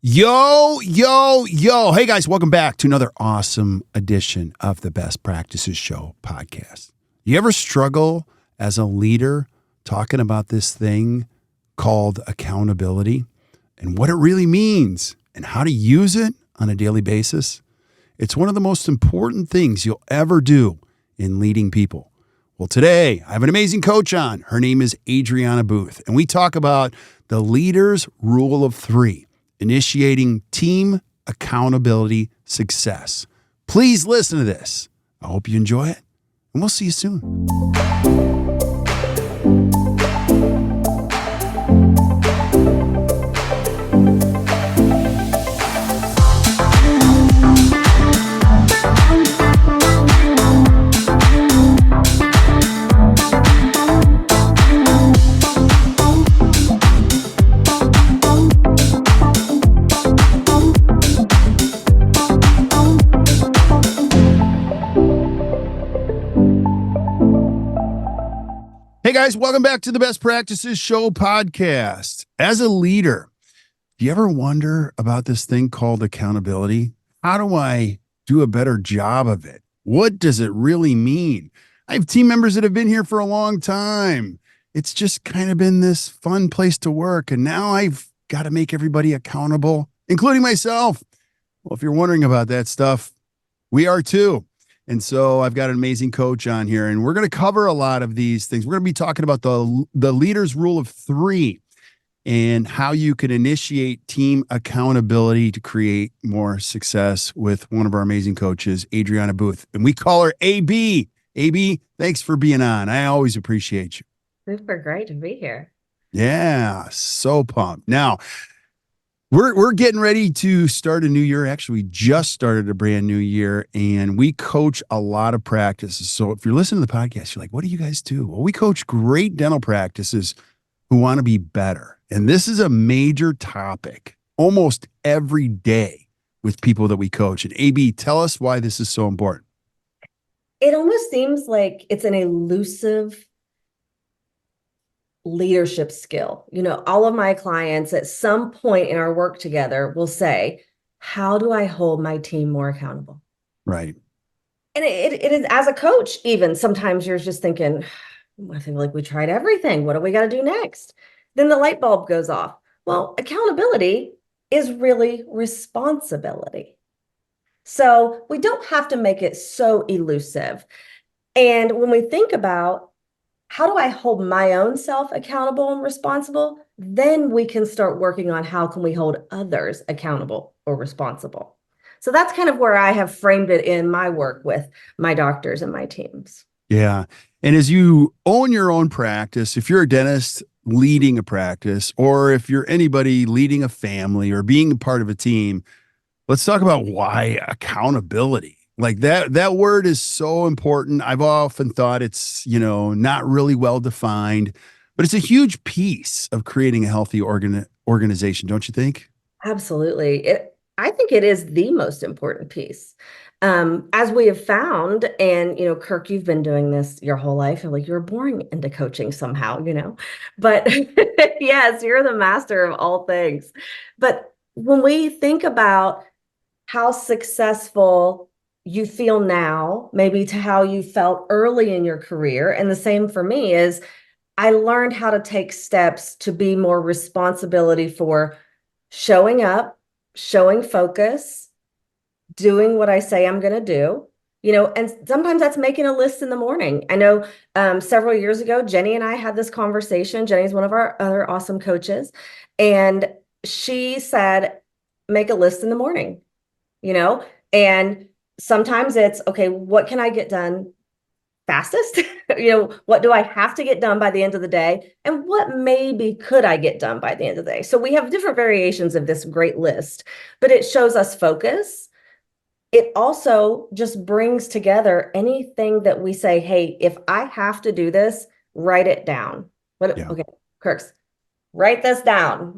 Yo, yo, yo. Hey, guys, welcome back to another awesome edition of the Best Practices Show podcast. You ever struggle as a leader talking about this thing called accountability and what it really means and how to use it on a daily basis? It's one of the most important things you'll ever do in leading people. Well, today I have an amazing coach on. Her name is Adriana Booth, and we talk about the leader's rule of three. Initiating team accountability success. Please listen to this. I hope you enjoy it, and we'll see you soon. Hey guys, welcome back to the Best Practices Show podcast. As a leader, do you ever wonder about this thing called accountability? How do I do a better job of it? What does it really mean? I have team members that have been here for a long time. It's just kind of been this fun place to work. And now I've got to make everybody accountable, including myself. Well, if you're wondering about that stuff, we are too. And so I've got an amazing coach on here, and we're going to cover a lot of these things. We're going to be talking about the leader's rule of three and how you can initiate team accountability to create more success with one of our amazing coaches, Adriana Booth. And we call her AB. AB, thanks for being on. I always appreciate you. Super great to be here. Yeah, so pumped. Now, We're getting ready to start a new year. Actually, we just started a brand new year, and we coach a lot of practices. So if you're listening to the podcast, you're like, what do you guys do? Well, we coach great dental practices who want to be better. And this is a major topic almost every day with people that we coach. And AB, tell us why this is so important. It almost seems like it's an elusive leadership skill. You know, all of my clients at some point in our work together will say, how do I hold my team more accountable? Right. And it is, as a coach, even sometimes you're just thinking, I feel like we tried everything. What do we got to do next? Then the light bulb goes off. Well, accountability is really responsibility. So we don't have to make it so elusive. And when we think about how do I hold my own self accountable and responsible, then we can start working on how can we hold others accountable or responsible. So that's kind of where I have framed it in my work with my doctors and my teams. Yeah. And as you own your own practice, if you're a dentist leading a practice, or if you're anybody leading a family or being a part of a team, let's talk about why accountability. Like that word is so important. I've often thought it's, not really well defined, but it's a huge piece of creating a healthy organization, don't you think? Absolutely. I think it is the most important piece. As we have found, and, Kirk, you've been doing this your whole life. And like you're born into coaching somehow, but yes, you're the master of all things. But when we think about how successful you feel now, maybe to how you felt early in your career. And the same for me is I learned how to take steps to be more responsibility for showing up, showing focus, doing what I say I'm going to do, and sometimes that's making a list in the morning. I know several years ago, Jenny and I had this conversation. Jenny's one of our other awesome coaches. And she said, make a list in the morning, and sometimes it's, okay, what can I get done fastest? What do I have to get done by the end of the day? And what maybe could I get done by the end of the day? So we have different variations of this great list, but it shows us focus. It also just brings together anything that we say, hey, if I have to do this, write it down. Okay, Kirk's, write this down,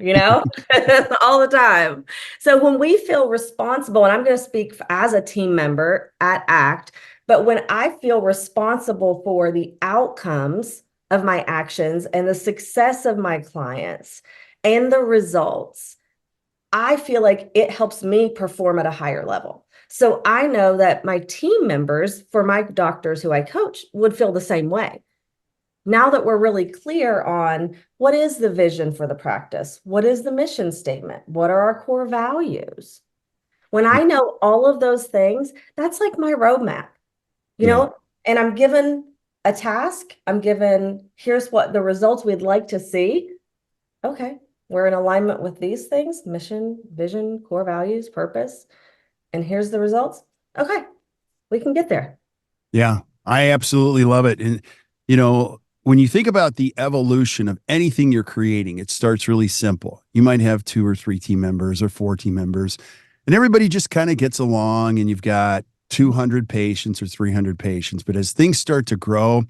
all the time. So when we feel responsible, and I'm going to speak as a team member at ACT, but when I feel responsible for the outcomes of my actions and the success of my clients and the results, I feel like it helps me perform at a higher level. So I know that my team members, for my doctors who I coach, would feel the same way. Now that we're really clear on what is the vision for the practice, what is the mission statement, what are our core values? When I know all of those things, that's like my roadmap, Yeah. and I'm given a task, I'm given, here's what the results we'd like to see. Okay, we're in alignment with these things, mission, vision, core values, purpose, and here's the results. Okay, we can get there. Yeah, I absolutely love it. And, when you think about the evolution of anything you're creating, it starts really simple. You might have 2 or 3 team members or 4 team members, and everybody just kind of gets along, and you've got 200 patients or 300 patients. But as things start to grow,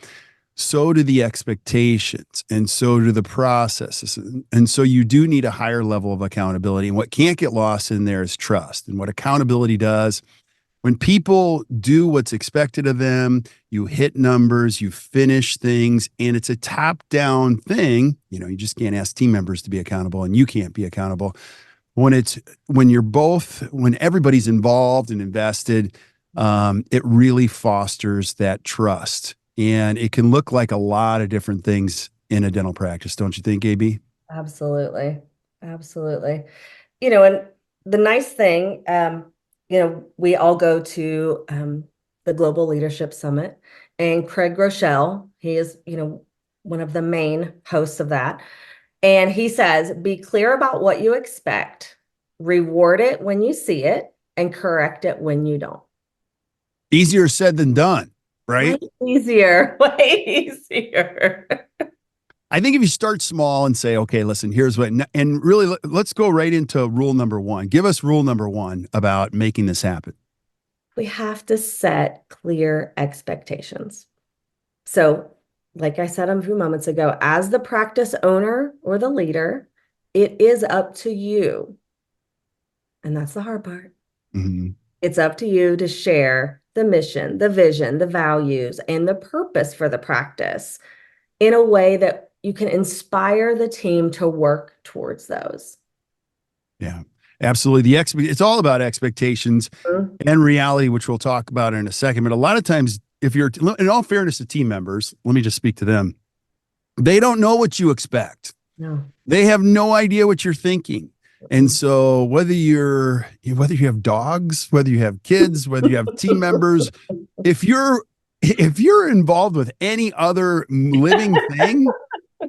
so do the expectations and so do the processes. And so you do need a higher level of accountability. And what can't get lost in there is trust. And what accountability does, when people do what's expected of them, you hit numbers, you finish things, and it's a top down thing. You just can't ask team members to be accountable, and you can't be accountable. When everybody's involved and invested, it really fosters that trust. And it can look like a lot of different things in a dental practice, don't you think, AB? Absolutely. Absolutely. And the nice thing, we all go to the Global Leadership Summit, and Craig Groeschel, he is, one of the main hosts of that. And he says, be clear about what you expect, reward it when you see it, and correct it when you don't. Easier said than done, right? Way easier, way easier. I think if you start small and say, okay, listen, here's what, and really let's go right into rule number 1. Give us rule number 1 about making this happen. We have to set clear expectations. So, like I said a few moments ago, as the practice owner or the leader, it is up to you. And that's the hard part. Mm-hmm. It's up to you to share the mission, the vision, the values, and the purpose for the practice in a way that you can inspire the team to work towards those. Yeah, absolutely. It's all about expectations and reality, which we'll talk about in a second. But a lot of times, if you're, in all fairness to team members, let me just speak to them. They don't know what you expect. No. They have no idea what you're thinking. And so whether you have dogs, whether you have kids, whether you have team members, if you're involved with any other living thing,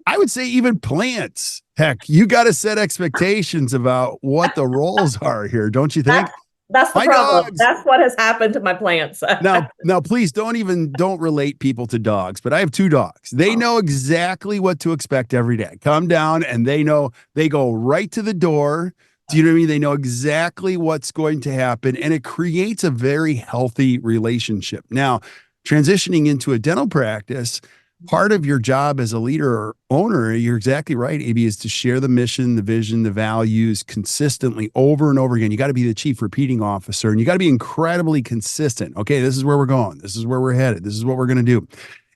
I would say even plants, heck, you got to set expectations about what the roles are here, don't you think? That's the My problem. dogs. That's what has happened to my plants. Now, please don't relate people to dogs, but I have 2 dogs. They know exactly what to expect every day. Come down and they go right to the door. Do you know what I mean? They know exactly what's going to happen, and it creates a very healthy relationship. Now, transitioning into a dental practice, part of your job as a leader or owner, you're exactly right, AB, is to share the mission, the vision, the values consistently over and over again. You got to be the chief repeating officer, and you got to be incredibly consistent. Okay, this is where we're going. This is where we're headed. This is what we're going to do.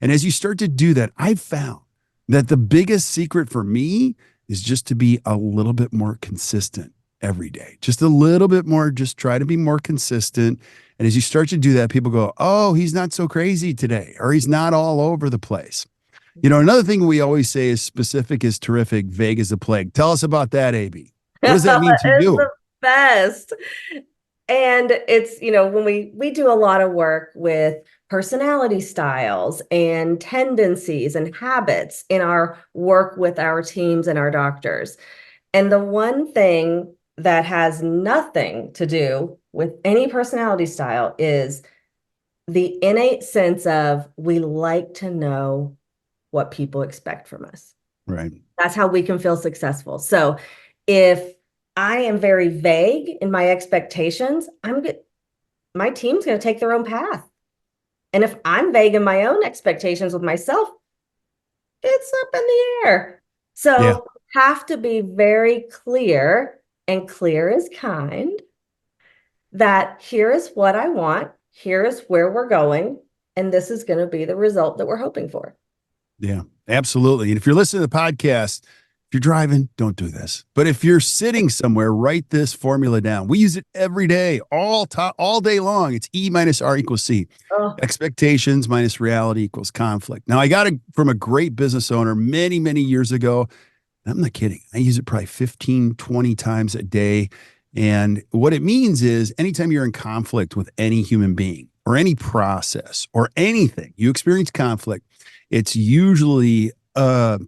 And as you start to do that, I've found that the biggest secret for me is just to be a little bit more consistent every day. Just a little bit more, just try to be more consistent. And as you start to do that, people go, oh, he's not so crazy today, or he's not all over the place. Another thing we always say is specific is terrific, vague is a plague. Tell us about that, AB. What does that mean to It's you? the best. And it's, when we do a lot of work with personality styles and tendencies and habits in our work with our teams and our doctors. And the one thing that has nothing to do with any personality style is the innate sense of we like to know what people expect from us. Right. That's how we can feel successful. So if I am very vague in my expectations, my team's going to take their own path. And if I'm vague in my own expectations with myself, it's up in the air. So have to be very clear, and clear is kind, that here is what I want, here is where we're going, and this is going to be the result that we're hoping for. Yeah, absolutely. And if you're listening to the podcast, If you're driving, don't do this. But if you're sitting somewhere, write this formula down. We use it every day, all day long. It's E minus R equals C. Oh, Expectations minus reality equals conflict. Now, I got it from a great business owner many, many years ago. I'm not kidding. I use it probably 15, 20 times a day. And what it means is anytime you're in conflict with any human being or any process or anything, you experience conflict, it's usually a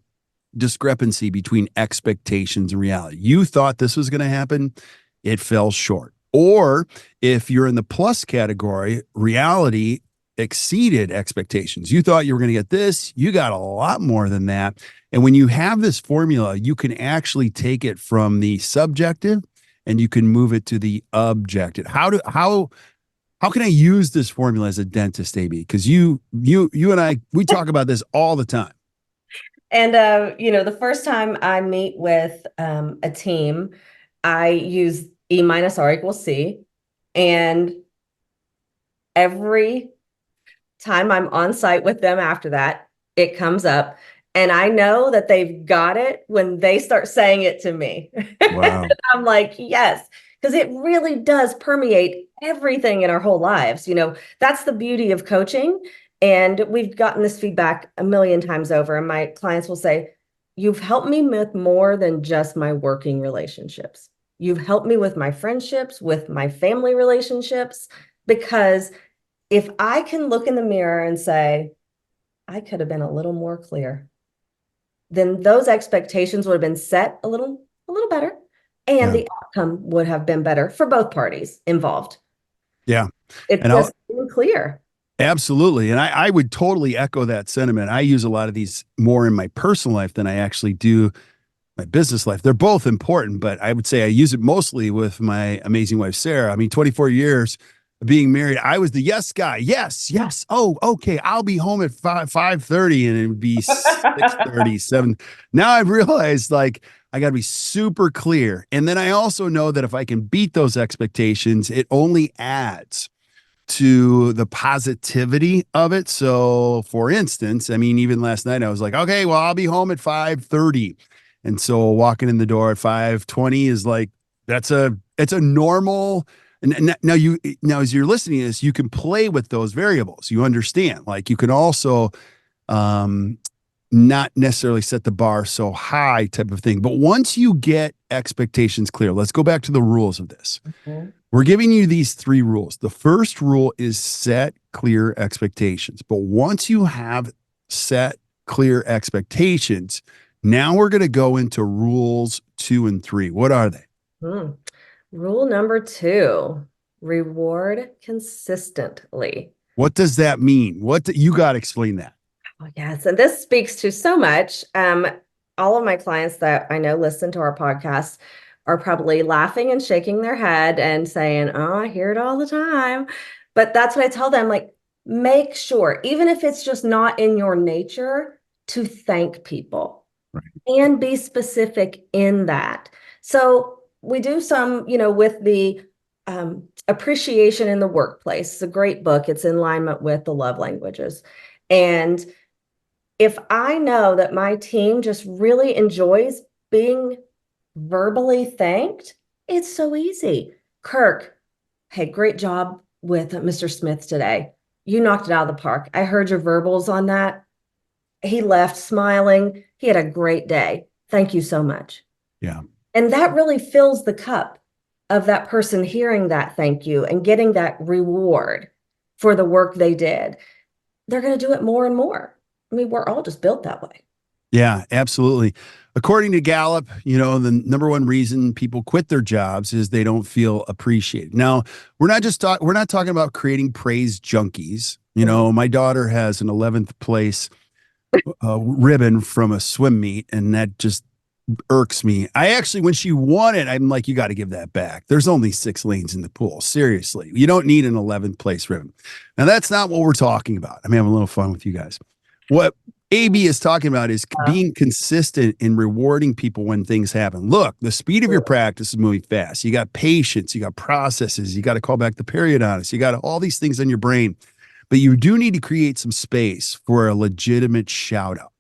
discrepancy between expectations and reality. You thought this was going to happen, it fell short. Or if you're in the plus category, reality exceeded expectations. You thought you were going to get this, you got a lot more than that. And when you have this formula, you can actually take it from the subjective and you can move it to the objective. How can I use this formula as a dentist, AB? Because you and I, we talk about this all the time. and the first time I meet with a team, I use E minus R equals C, and every time I'm on site with them after that, it comes up. And I know that they've got it when they start saying it to me. Wow. I'm like, yes, because it really does permeate everything in our whole lives. That's the beauty of coaching. And we've gotten this feedback a million times over. And my clients will say, you've helped me with more than just my working relationships. You've helped me with my friendships, with my family relationships, because if I can look in the mirror and say, I could have been a little more clear, then those expectations would have been set a little better, and Yeah. the outcome would have been better for both parties involved. Yeah. It's And just being clear. absolutely. And I would totally echo that sentiment. I use a lot of these more in my personal life than I actually do my business life. They're both important, but I would say I use it mostly with my amazing wife, Sarah. I mean, 24 years of being married, I was the yes guy. Yes, yes. Oh, okay. I'll be home at 5:30 and it would be 6:30, 7. Now I've realized like I got to be super clear. And then I also know that if I can beat those expectations, it only adds to the positivity of it. So for instance, I mean, even last night I was like, okay, well, I'll be home at 5:30. And so walking in the door at 5:20 is like, it's a normal. And now as you're listening to this, you can play with those variables. You understand, like you can also not necessarily set the bar so high type of thing. But once you get expectations clear, let's go back to the rules of this. Mhm. We're giving you these 3 rules. The first rule is set clear expectations. But once you have set clear expectations, now we're going to go into rules 2 and 3. What are they? Hmm. Rule number 2, reward consistently. What does that mean? You got to explain that. Oh, yes. And this speaks to so much. All of my clients that I know listen to our podcast are probably laughing and shaking their head and saying, oh, I hear it all the time. But that's what I tell them, like, make sure, even if it's just not in your nature, to thank people. Right. And be specific in that. So we do some, with the appreciation in the workplace. It's a great book. It's in alignment with the love languages. And if I know that my team just really enjoys being verbally thanked, it's so easy. Kirk, hey, great job with Mr. Smith today. You knocked it out of the park. I heard your verbals on that. He left smiling. He had a great day. Thank you so much. Yeah. And that really fills the cup of that person hearing that thank you and getting that reward for the work they did. They're going to do it more and more. I mean, we're all just built that way. Yeah, absolutely. According to Gallup, the number one reason people quit their jobs is they don't feel appreciated. Now, we're not talking about creating praise junkies. My daughter has an 11th place ribbon from a swim meet, and that just irks me. I actually, when she won it, I'm like, you got to give that back. There's only 6 lanes in the pool. Seriously, you don't need an 11th place ribbon. Now, that's not what we're talking about. I'm having a little fun with you guys. What AB is talking about is being consistent in rewarding people when things happen. Look, the speed of your practice is moving fast. You got patience, you got processes, you got to call back the periodontist, you got all these things in your brain, but you do need to create some space for a legitimate shout out.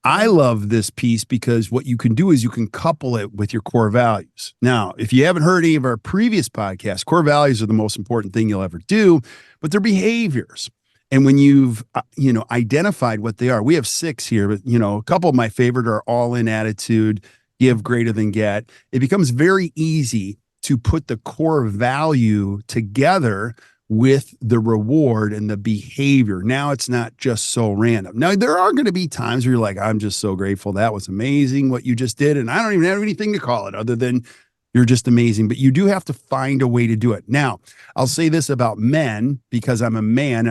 I love this piece because what you can do is you can couple it with your core values. Now, if you haven't heard any of our previous podcasts, core values are the most important thing you'll ever do, but they're behaviors. And when you've, identified what they are, we have 6 here, but, a couple of my favorite are all in attitude, give greater than get. It becomes very easy to put the core value together with the reward and the behavior. Now it's not just so random. Now there are going to be times where you're like, I'm just so grateful. That was amazing what you just did. And I don't even have anything to call it other than you're just amazing, but you do have to find a way to do it. Now I'll say this about men because I'm a man.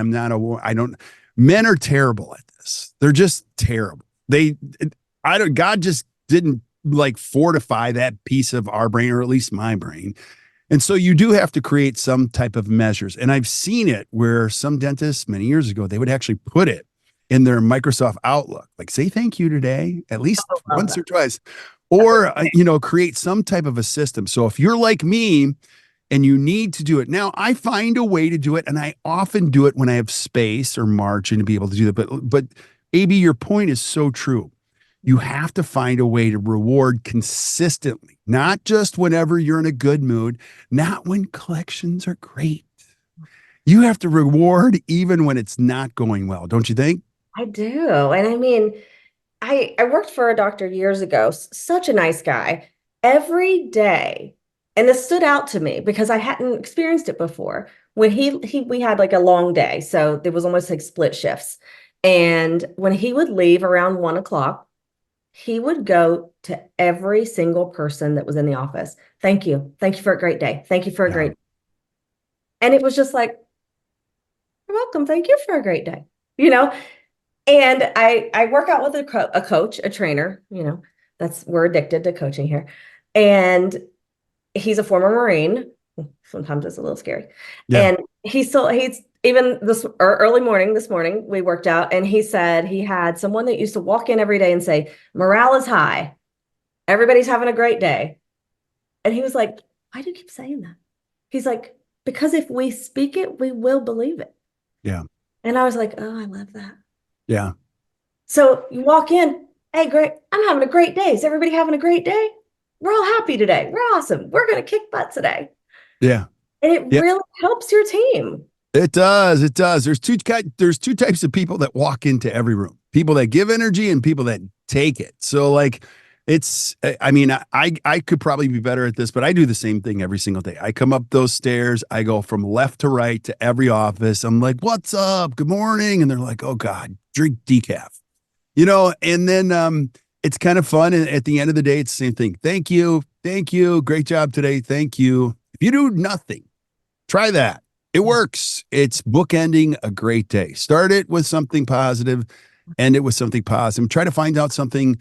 Men are terrible at this. They're just terrible. God just didn't like fortify that piece of our brain, or at least my brain. And so you do have to create some type of measures. And I've seen it where some dentists many years ago, they would actually put it in their Microsoft Outlook, like say thank you today, at least once or twice, or, create some type of a system. So if you're like me and you need to do it now, I find a way to do it. And I often do it when I have space or margin to be able to do that. But AB, your point is so true. You have to find a way to reward consistently, not just whenever you're in a good mood, not when collections are great. You have to reward even when it's not going well, don't you think? I do. And I mean, I worked for a doctor years ago, such a nice guy. Every day, and this stood out to me because I hadn't experienced it before. When we had like a long day, so there was almost like split shifts. And when he would leave around 1 o'clock, he would go to every single person that was in the office. Thank you. Thank you for a great day. Thank you for a great. And it was just like, you're welcome. Thank you for a great day. And I work out with a coach, a trainer, we're addicted to coaching here. And he's a former Marine. Sometimes it's a little scary. Yeah. And he's even this this morning, we worked out and he said he had someone that used to walk in every day and say, morale is high. Everybody's having a great day. And he was like, why do you keep saying that? He's like, because if we speak it, we will believe it. Yeah. And I was like, oh, I love that. Yeah. So you walk in, hey, great. I'm having a great day. Is everybody having a great day? We're all happy today. We're awesome. We're going to kick butt today. Yeah. And it really helps your team. It does. It does. There's two types of people that walk into every room, people that give energy and people that take it. So like I could probably be better at this, but I do the same thing every single day. I come up those stairs. I go from left to right to every office. I'm like, what's up? Good morning. And they're like, oh God, drink decaf, and then, it's kind of fun. And at the end of the day, it's the same thing. Thank you. Thank you. Great job today. Thank you. If you do nothing, try that. It works. It's bookending a great day. Start it with something positive, end it with something positive. Try to find out something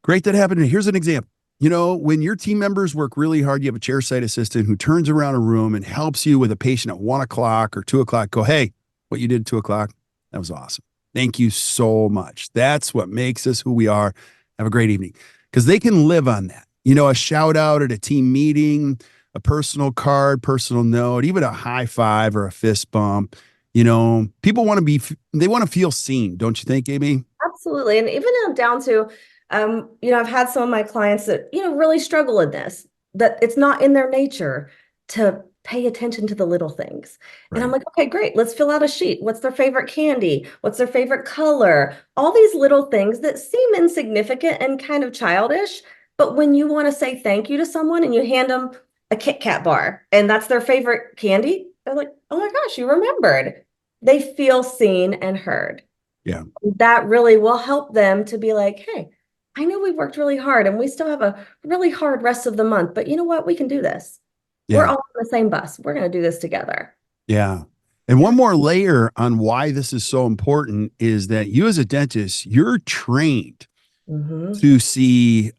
great that happened. Here's an example. When your team members work really hard, you have a chairside assistant who turns around a room and helps you with a patient at 1 o'clock or 2 o'clock. Go, hey, what you did at 2 o'clock, that was awesome. Thank you so much. That's what makes us who we are. Have a great evening. Because they can live on that. A shout out at a team meeting, a personal card, personal note, even a high five or a fist bump. People want to feel seen. Don't you think, Amy? Absolutely. And even down to, I've had some of my clients that, really struggle in this, that it's not in their nature to pay attention to the little things. Right. And I'm like, okay, great. Let's fill out a sheet. What's their favorite candy? What's their favorite color? All these little things that seem insignificant and kind of childish. But when you want to say thank you to someone and you hand them a Kit Kat bar and that's their favorite candy, they're like, oh my gosh, you remembered. They feel seen and heard. Yeah. That really will help them to be like, hey, I know we worked really hard and we still have a really hard rest of the month, but you know what? We can do this. Yeah. We're all on the same bus. We're going to do this together. Yeah. And one more layer on why this is so important is that you as a dentist, you're trained to see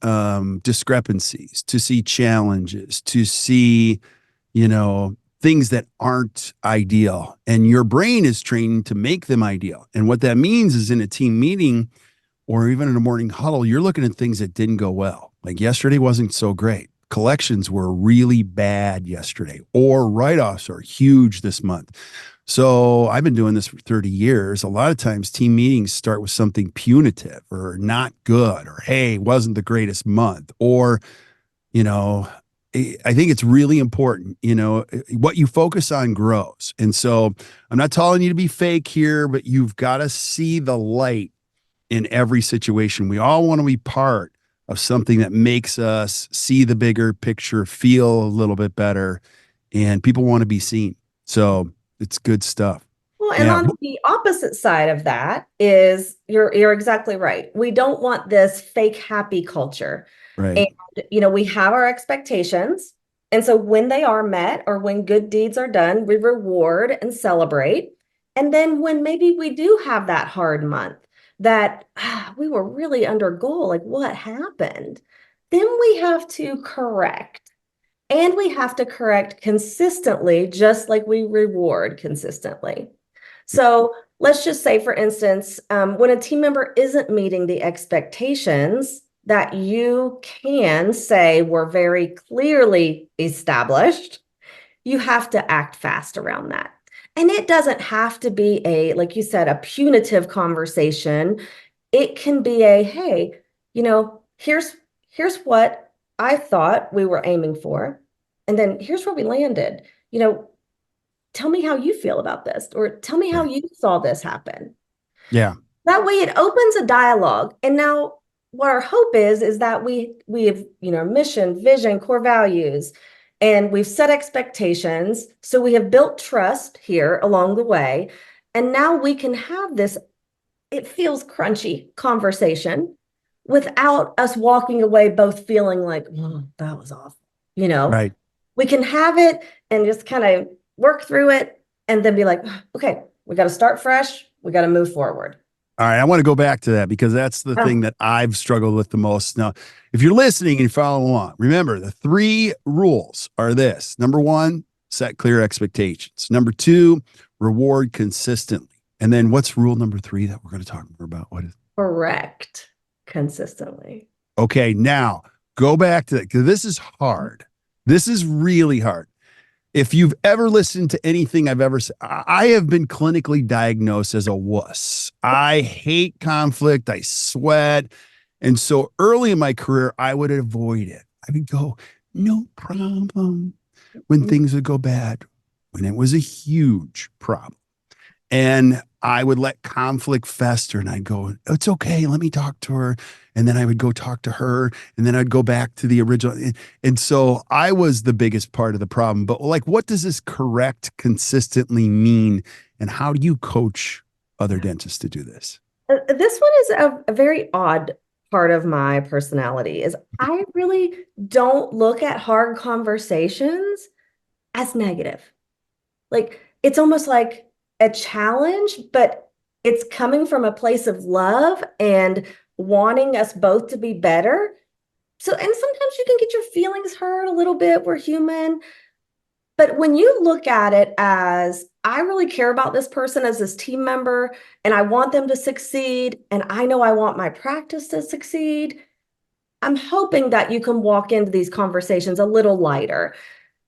discrepancies, to see challenges, to see, things that aren't ideal. And your brain is trained to make them ideal. And what that means is in a team meeting or even in a morning huddle, you're looking at things that didn't go well. Like yesterday wasn't so great. Collections were really bad yesterday, or write-offs are huge this month. So I've been doing this for 30 years. A lot of times team meetings start with something punitive or not good or, hey, wasn't the greatest month. Or, you know, I think it's really important, what you focus on grows. And so I'm not telling you to be fake here, but you've got to see the light in every situation. We all want to be part of something that makes us see the bigger picture, feel a little bit better, and people want to be seen. So it's good stuff. Well, and Yeah. on the opposite side of that is you're exactly right. We don't want this fake happy culture. Right. And we have our expectations. And so when they are met or when good deeds are done, we reward and celebrate. And then when maybe we do have that hard month that we were really under goal, like what happened? Then we have to correct. And we have to correct consistently, just like we reward consistently. So let's just say, for instance, when a team member isn't meeting the expectations that you can say were very clearly established, you have to act fast around that. And it doesn't have to be like you said, a punitive conversation. It can be hey, here's what I thought we were aiming for. And then here's where we landed. Tell me how you feel about this, or tell me how Right. you saw this happen. Yeah. That way it opens a dialogue. And now what our hope is that we have, mission, vision, core values, and we've set expectations. So we have built trust here along the way. And now we can have this, it feels crunchy conversation without us walking away both feeling like, oh, that was awful. Right. We can have it and just kind of work through it and then be like, okay, we got to start fresh. We got to move forward. All right. I want to go back to that because that's the thing that I've struggled with the most. Now, if you're listening and you follow along, remember the 3 rules are this. Number 1, set clear expectations. Number 2, reward consistently. And then what's rule number 3 that we're going to talk more about? What is Correct consistently. Okay, now go back to that because this is hard. This is really hard. If you've ever listened to anything I've ever said, I have been clinically diagnosed as a wuss. I hate conflict. I sweat. And so early in my career, I would avoid it. I would go, no problem when things would go bad, when it was a huge problem. And I would let conflict fester and I'd go, it's okay. Let me talk to her. And then I would go talk to her. And then I'd go back to the original. And so I was the biggest part of the problem. But like, what does this correct consistently mean? And how do you coach other dentists to do this? This one is a very odd part of my personality is I really don't look at hard conversations as negative. Like it's almost like a challenge, but it's coming from a place of love and wanting us both to be better. So, and sometimes you can get your feelings hurt a little bit. We're human. But when you look at it as, I really care about this person as this team member, and I want them to succeed, and I know I want my practice to succeed, I'm hoping that you can walk into these conversations a little lighter.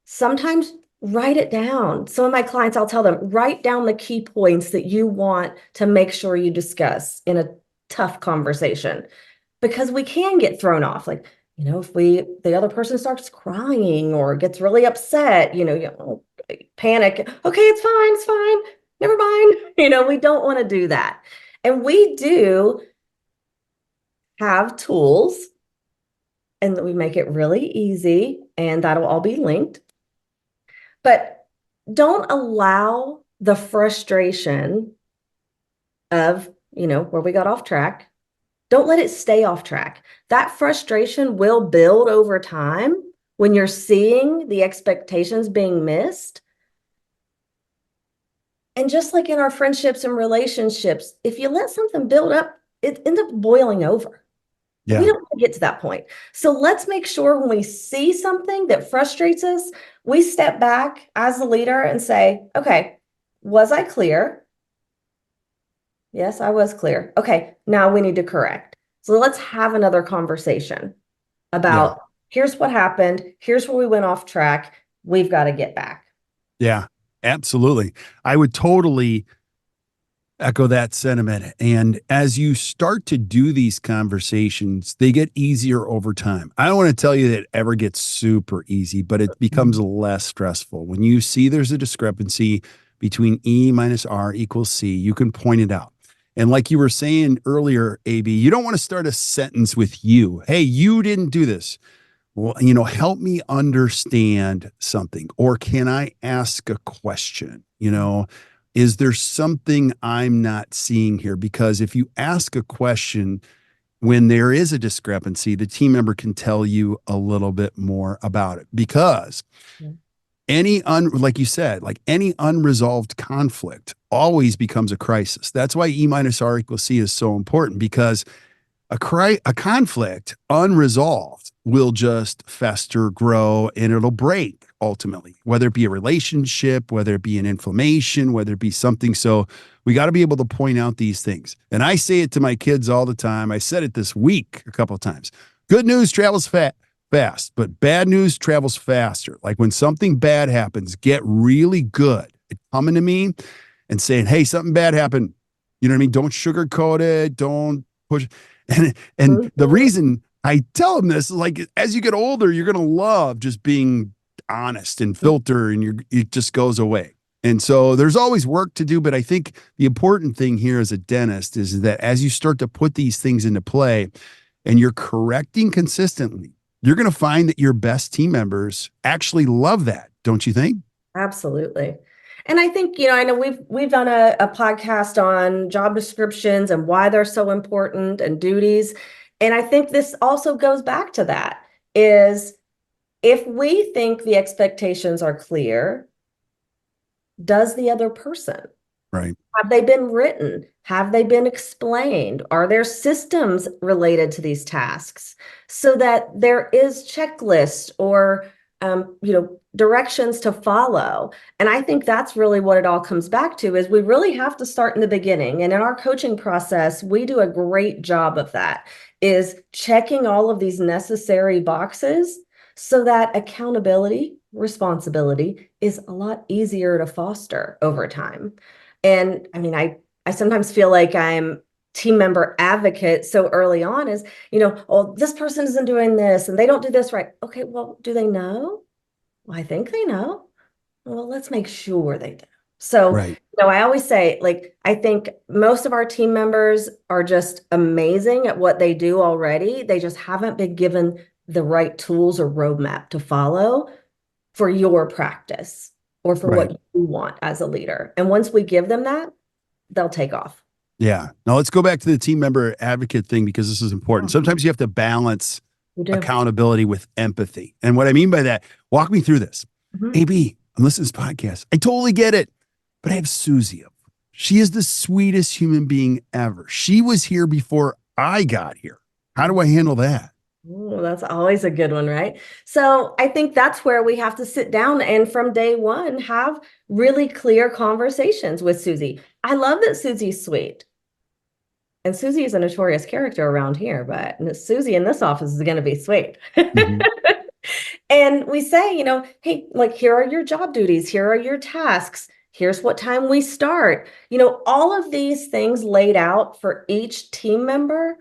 Sometimes write it down. Some of my clients, I'll tell them, write down the key points that you want to make sure you discuss in a tough conversation, because we can get thrown off. Like, if the other person starts crying or gets really upset, panic. Okay, it's fine. Never mind. We don't want to do that. And we do have tools and we make it really easy, and that'll all be linked. But don't allow the frustration of, where we got off track. Don't let it stay off track. That frustration will build over time when you're seeing the expectations being missed. And just like in our friendships and relationships, if you let something build up, it ends up boiling over. Yeah. We don't want to get to that point. So let's make sure when we see something that frustrates us, we step back as a leader and say, okay, was I clear? Yes, I was clear. Okay, now we need to correct. So let's have another conversation about here's what happened. Here's where we went off track. We've got to get back. Yeah. Absolutely. I would totally echo that sentiment. And as you start to do these conversations, they get easier over time. I don't want to tell you that it ever gets super easy, but it becomes less stressful. When you see there's a discrepancy between E minus R equals C, you can point it out. And like you were saying earlier, AB, you don't want to start a sentence with you. Hey, you didn't do this. Well, help me understand something. Or can I ask a question? Is there something I'm not seeing here? Because if you ask a question when there is a discrepancy, the team member can tell you a little bit more about it. Because like you said, like any unresolved conflict always becomes a crisis. That's why E minus R equals C is so important, because a conflict unresolved will just fester, grow, and it'll break ultimately, whether it be a relationship, whether it be an inflammation, whether it be something. So we got to be able to point out these things. And I say it to my kids all the time. I said it this week a couple of times. Good news travels fast, but bad news travels faster. Like when something bad happens, get really good at coming to me and saying, hey, something bad happened. You know what I mean? Don't sugarcoat it. Don't push. And the reason I tell them this is, like, as you get older, you're going to love just being honest and filter, and it just goes away. And so there's always work to do. But I think the important thing here as a dentist is that as you start to put these things into play and you're correcting consistently, you're going to find that your best team members actually love that. Don't you think? Absolutely. And I think, I know we've done a podcast on job descriptions and why they're so important and duties. And I think this also goes back to that, is if we think the expectations are clear, does the other person? Right. Have they been written? Have they been explained? Are there systems related to these tasks so that there is checklists or directions to follow? And I think that's really what it all comes back to, is we really have to start in the beginning. And in our coaching process, we do a great job of that, is checking all of these necessary boxes so that accountability, responsibility is a lot easier to foster over time. And I mean, I sometimes feel like I'm team member advocate so early on, is, oh, this person isn't doing this and they don't do this right. Okay, well, do they know? Well, I think they know. Well, let's make sure they do. So, Right. I always say, like, I think most of our team members are just amazing at what they do already. They just haven't been given the right tools or roadmap to follow for your practice or for Right. what you want as a leader. And once we give them that, they'll take off. Yeah. Now let's go back to the team member advocate thing, because this is important. Sometimes you have to balance accountability with empathy. And what I mean by that, walk me through this. AB, I'm listening to this podcast. I totally get it. But I have Susie. She is the sweetest human being ever. She was here before I got here. How do I handle that? Oh, that's always a good one, right? So I think that's where we have to sit down and from day one have really clear conversations with Susie. I love that Susie's sweet. And Susie is a notorious character around here, but Susie in this office is going to be sweet. And we say, hey, like, here are your job duties. Here are your tasks. Here's what time we start. All of these things laid out for each team member,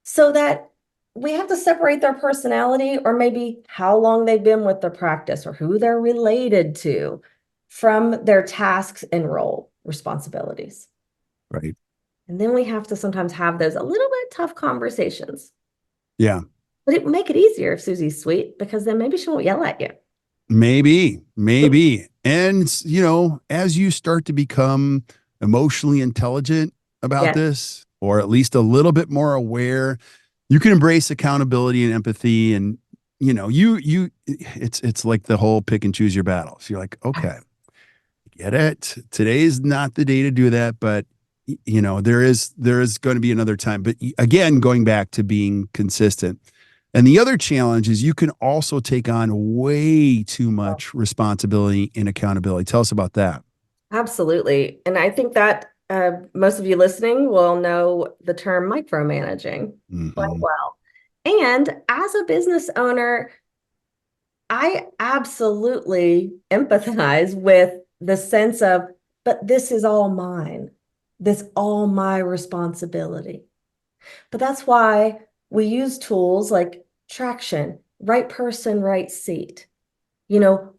so that we have to separate their personality, or maybe how long they've been with the practice or who they're related to, from their tasks and role responsibilities. Right. And then we have to sometimes have those a little bit tough conversations. Yeah. But it would make it easier if Susie's sweet, because then maybe she won't yell at you. Maybe. And, as you start to become emotionally intelligent about this, or at least a little bit more aware, you can embrace accountability and empathy. And, it's like the whole pick and choose your battles. You're like, okay, get it. Today's not the day to do that. But, there is going to be another time. But again, going back to being consistent. And the other challenge is you can also take on way too much responsibility and accountability. Tell us about that. Absolutely. And I think that most of you listening will know the term micromanaging quite well. And as a business owner, I absolutely empathize with the sense of, but this is all mine. This all my responsibility. But that's why we use tools like traction, right person, right seat.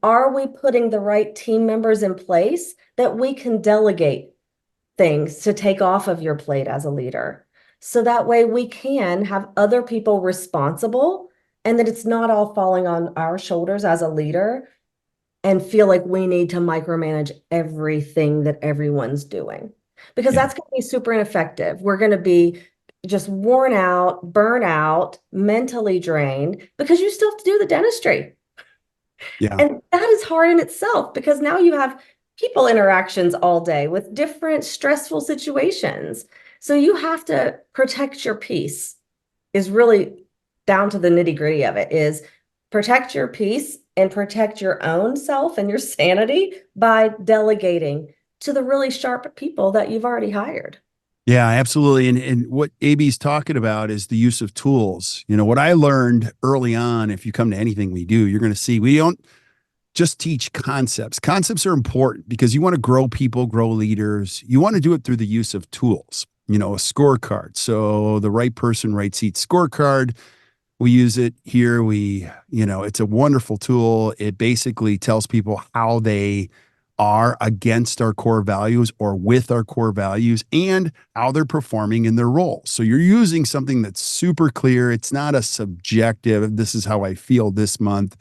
Are we putting the right team members in place that we can delegate things to take off of your plate as a leader? So that way we can have other people responsible and that it's not all falling on our shoulders as a leader and feel like we need to micromanage everything that everyone's doing. Because Yeah. that's going to be super ineffective. We're going to be just worn out, burn out, mentally drained because you still have to do the dentistry. Yeah. And that is hard in itself because now you have people interactions all day with different stressful situations. So you have to protect your peace is really down to the nitty-gritty of it is protect your peace and protect your own self and your sanity by delegating to the really sharp people that you've already hired. Yeah, absolutely. And what AB's talking about is the use of tools. What I learned early on, if you come to anything we do, you're going to see we don't just teach concepts. Concepts are important because you want to grow people, grow leaders. You want to do it through the use of tools, a scorecard. So the right person, right seat scorecard. We use it here. It's a wonderful tool. It basically tells people how they are against our core values or with our core values and how they're performing in their role. So you're using something that's super clear. It's not a subjective, this is how I feel this month.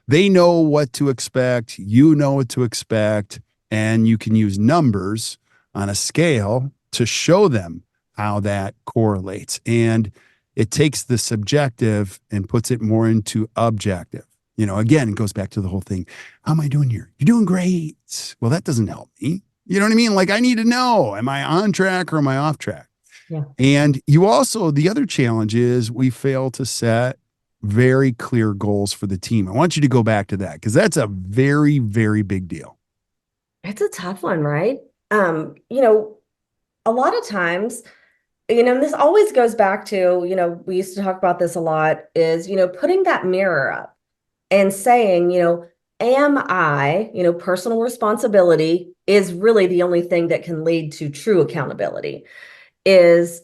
They know what to expect. You know what to expect. And you can use numbers on a scale to show them how that correlates. And it takes the subjective and puts it more into objective. Again, it goes back to the whole thing. How am I doing here? You're doing great. Well, that doesn't help me. You know what I mean? Like I need to know, am I on track or am I off track? Yeah. And the other challenge is we fail to set very clear goals for the team. I want you to go back to that because that's a very, very big deal. It's a tough one, right? A lot of times, and this always goes back to, we used to talk about this a lot, is, putting that mirror up and saying, am I, personal responsibility is really the only thing that can lead to true accountability. Is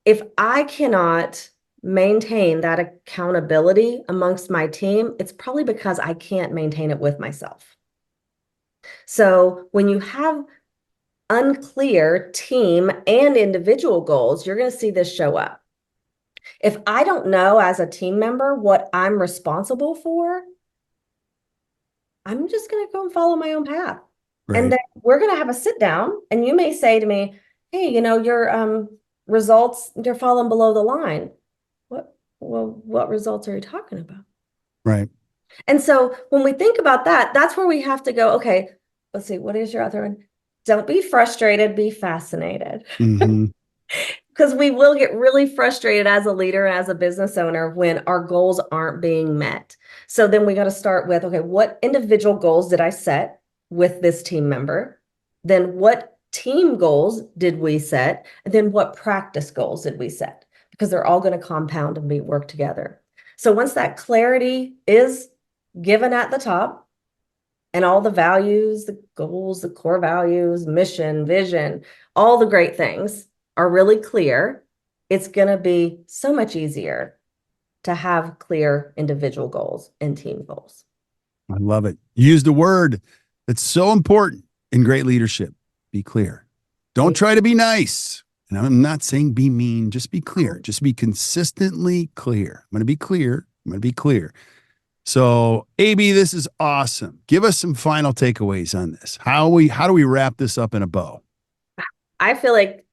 if I cannot maintain that accountability amongst my team, it's probably because I can't maintain it with myself. So when you have unclear team and individual goals, you're going to see this show up. If I don't know as a team member what I'm responsible for, I'm just going to go and follow my own path. And Right. then we're going to have a sit down and you may say to me, hey, your results, they're falling below the line. What results are you talking about? Right. And so when we think about that, that's where we have to go, okay, let's see, what is your other one? Don't be frustrated, be fascinated. Mm-hmm. Because we will get really frustrated as a leader, as a business owner, when our goals aren't being met. So then we got to start with, okay, what individual goals did I set with this team member? Then what team goals did we set? And then what practice goals did we set? Because they're all going to compound and work together. So once that clarity is given at the top, and all the values, the goals, the core values, mission, vision, all the great things are really clear, it's going to be so much easier to have clear individual goals and team goals. I love it. Use the word that's so important in great leadership. Be clear. Don't try to be nice. And I'm not saying be mean, just be clear. Just be consistently clear. I'm going to be clear. I'm going to be clear. So, AB, this is awesome. Give us some final takeaways on this. How do we wrap this up in a bow? I feel like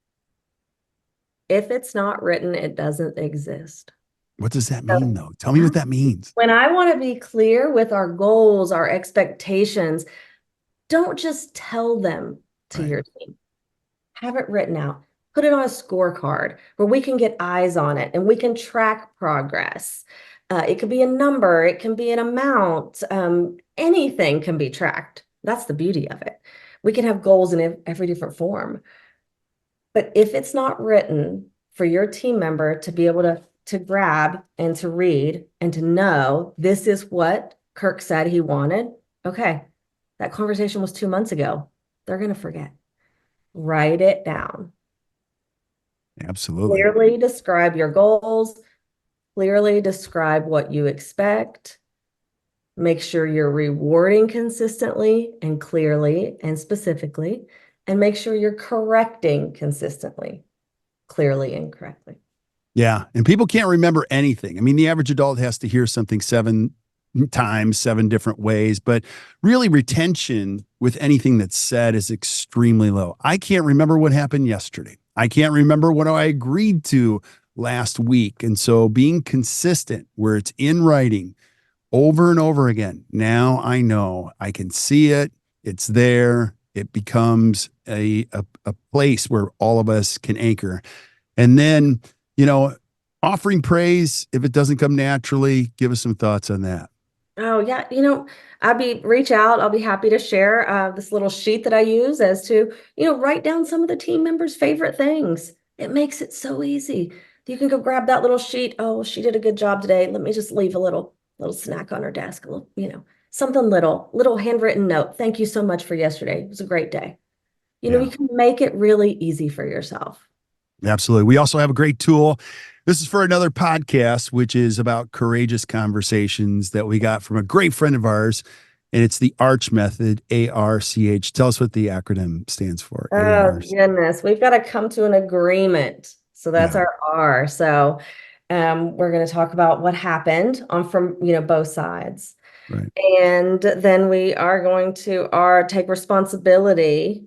if it's not written, it doesn't exist. What does that mean, though? Tell me what that means. When I want to be clear with our goals, our expectations, don't just tell them to your team. Have it written out. Put it on a scorecard where we can get eyes on it and we can track progress. It could be a number, it can be an amount, anything can be tracked. That's the beauty of it. We can have goals in every different form. But if it's not written for your team member to be able to grab and to read and to know this is what Kirk said he wanted, okay, That conversation was 2 months ago. They're going to forget. Write it down. Absolutely. Clearly describe your goals. Clearly describe what you expect. Make sure you're rewarding consistently and clearly and specifically. And make sure you're correcting consistently, clearly and correctly. Yeah. And people can't remember anything. I mean, the average adult has to hear something 7 times, 7 different ways, but really retention with anything that's said is extremely low. I can't remember what happened yesterday. I can't remember what I agreed to last week. And so being consistent where it's in writing over and over again, now I know I can see it. It's there. It becomes a place where all of us can anchor. And then, offering praise, if it doesn't come naturally, give us some thoughts on that. Oh yeah, reach out. I'll be happy to share this little sheet that I use as to, write down some of the team members' favorite things. It makes it so easy. You can go grab that little sheet. Oh, she did a good job today. Let me just leave a little snack on her desk. A little, something little handwritten note. Thank you so much for yesterday. It was a great day. You can make it really easy for yourself. Absolutely. We also have a great tool. This is for another podcast, which is about courageous conversations that we got from a great friend of ours. And it's the ARCH method, ARCH. Tell us what the acronym stands for. Oh, goodness. We've got to come to an agreement. So that's our R. So we're going to talk about what happened from both sides. Right. And then we are going to take responsibility.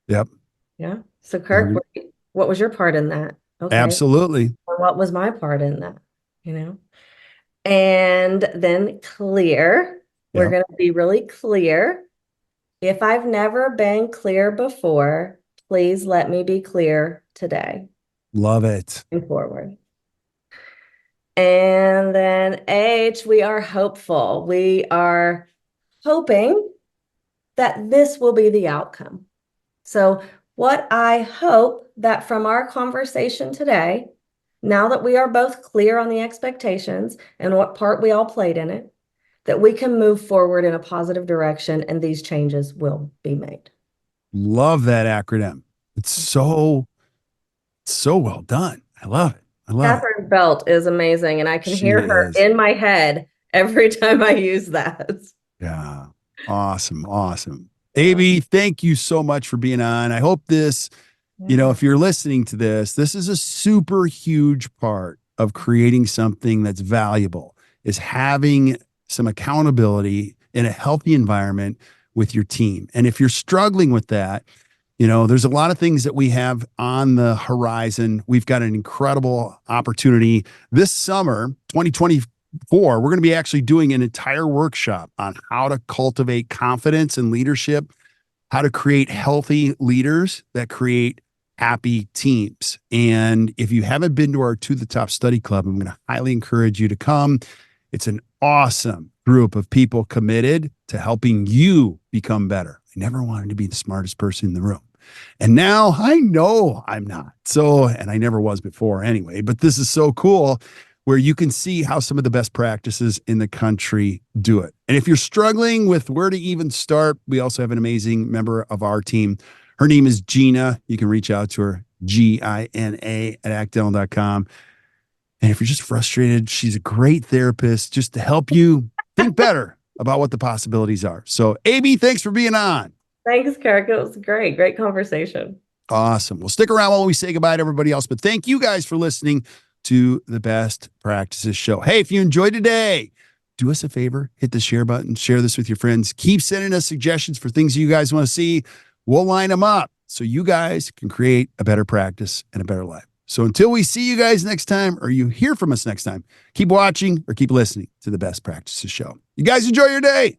Yep. Yeah. So Kirk, what was your part in that? Okay. Absolutely. What was my part in that? And then clear. We're going to be really clear. If I've never been clear before, please let me be clear today. Love it. And forward. And then H, we are hopeful. We are hoping that this will be the outcome. So what I hope that from our conversation today, now that we are both clear on the expectations and what part we all played in it, that we can move forward in a positive direction and these changes will be made. Love that acronym. It's so well done. I love it. Catherine's belt is amazing, and I can hear her in my head every time I use that. Yeah. Awesome. AB, thank you so much for being on. I hope this, if you're listening to this is a super huge part of creating something that's valuable, is having some accountability in a healthy environment with your team. And if you're struggling with that, there's a lot of things that we have on the horizon. We've got an incredible opportunity this summer, 2024. We're going to be actually doing an entire workshop on how to cultivate confidence and leadership, how to create healthy leaders that create happy teams. And if you haven't been to our To the Top Study Club, I'm going to highly encourage you to come. It's an awesome group of people committed to helping you become better. I never wanted to be the smartest person in the room. And now I know I'm not. And I never was before anyway, but this is so cool where you can see how some of the best practices in the country do it. And if you're struggling with where to even start, we also have an amazing member of our team. Her name is Gina. You can reach out to her, GINA@actdental.com. And if you're just frustrated, she's a great therapist just to help you think better about what the possibilities are. So AB, thanks for being on. Thanks, Kirk. It was great conversation. Awesome. We'll stick around while we say goodbye to everybody else, but thank you guys for listening to the Best Practices Show. Hey, if you enjoyed today, do us a favor, hit the share button, share this with your friends, keep sending us suggestions for things you guys want to see. We'll line them up so you guys can create a better practice and a better life. So until we see you guys next time, or you hear from us next time, keep watching or keep listening to the Best Practices Show. You guys enjoy your day.